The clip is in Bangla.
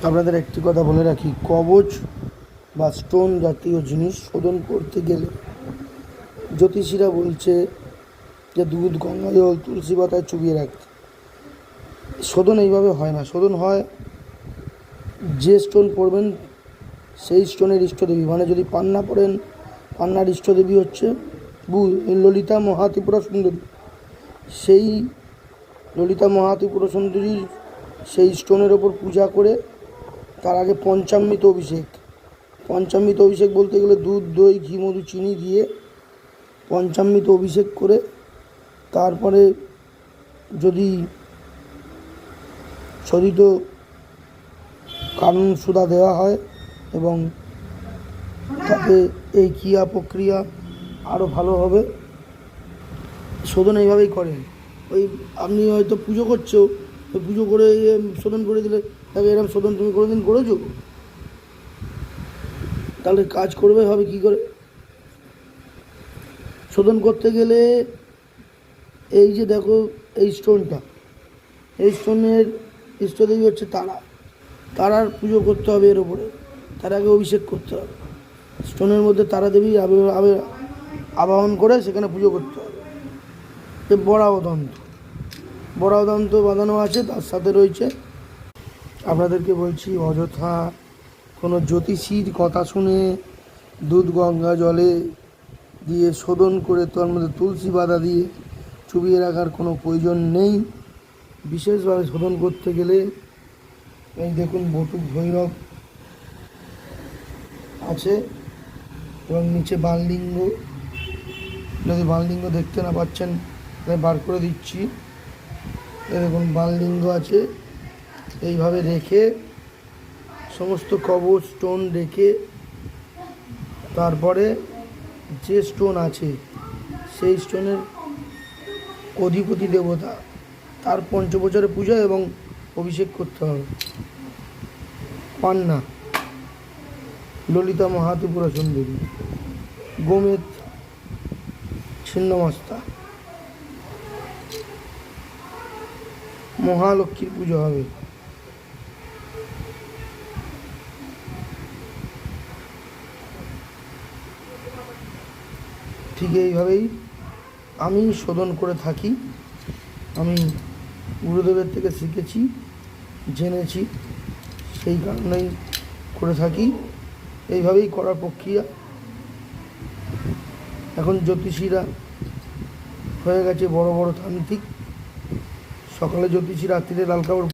আপনাদের একটি কথা বলে রাখি, কবচ বা স্টোন জাতীয় জিনিস শোধন করতে গেলে জ্যোতিষীরা বলছে যে দুধ, গঙ্গা জল, তুলসী পাতায় চুবিয়ে রাখতে। শোধন এইভাবে হয় না। শোধন হয় যে স্টোন পড়বেন সেই স্টোনের ইষ্টদেবী, মানে যদি পান্না পড়েন, পান্নার ইষ্টদেবী হচ্ছে ললিতা মহাত্রিপুরা সুন্দরী। সেই ললিতা মহাত্রিপুরা সুন্দরী সেই স্টোনের ওপর পূজা করে তার আগে পঞ্চামৃত অভিষেক। পঞ্চামৃত অভিষেক বলতে গেলে দুধ, দই, ঘি, মধু, চিনি দিয়ে পঞ্চামৃত অভিষেক করে তারপরে যদি শোধিত কারণ সুধা দেওয়া হয় এবং তাতে এই ক্রিয়া প্রক্রিয়া আরও ভালো হবে। শোধন এইভাবেই করেন। ওই আপনি হয়তো পুজো করছো, ওই পুজো করে শোধন করে দিলে তাকে এরকম শোধন তুমি কোনোদিন করেছো? তাহলে কাজ করবে হবে কি করে? শোধন করতে গেলে এই যে দেখো এই স্টোনটা, এই স্টোনের ইষ্টদেবী হচ্ছে তারা। তারার পুজো করতে হবে, এর ওপরে তার আগে অভিষেক করতে হবে। স্টোনের মধ্যে তারা দেবী আবাহন করে সেখানে পুজো করতে হবে। বড়াওদন্ত বাঁধানো আছে, তার সাথে রয়েছে। আপনাদেরকে বলছি, অযথা কোনো জ্যোতিষীর কথা শুনে দুধ গঙ্গা জলে দিয়ে শোধন করে তার মধ্যে তুলসী পাতা দিয়ে চুবিয়ে রাখার কোনো প্রয়োজন নেই। বিশেষভাবে শোধন করতে গেলে এই দেখুন বটুক ভৈরব আছে এবং নিচে বাললিঙ্গ। যদি বাললিঙ্গ দেখতে না পাচ্ছেন তাই বার করে দিচ্ছি। দেখুন বাললিঙ্গ আছে। এইভাবে রেখে সমস্ত কবচ স্টোন রেখে তারপরে যে স্টোন আছে সেই স্টোনের অধিপতি দেবতা তার পঞ্চবছরে পূজা এবং অভিষেক করতে হবে। পান্না ললিতা মহাত্রিপুরা সুন্দরী, গোমেদ ছিন্নমস্তা, মহালক্ষ্মীর পুজো হবে। ঠিক এইভাবেই আমি শোধন করে থাকি। আমি গুরুদেবের থেকে শিখেছি, জেনেছি, সেই কারণেই করে থাকি। এইভাবেই করার প্রক্রিয়া। এখন জ্যোতিষীরা হয়ে গেছে বড় বড় তান্ত্রিক। সকালে জ্যোতিষী, রাত্রিরে লাল কাপড়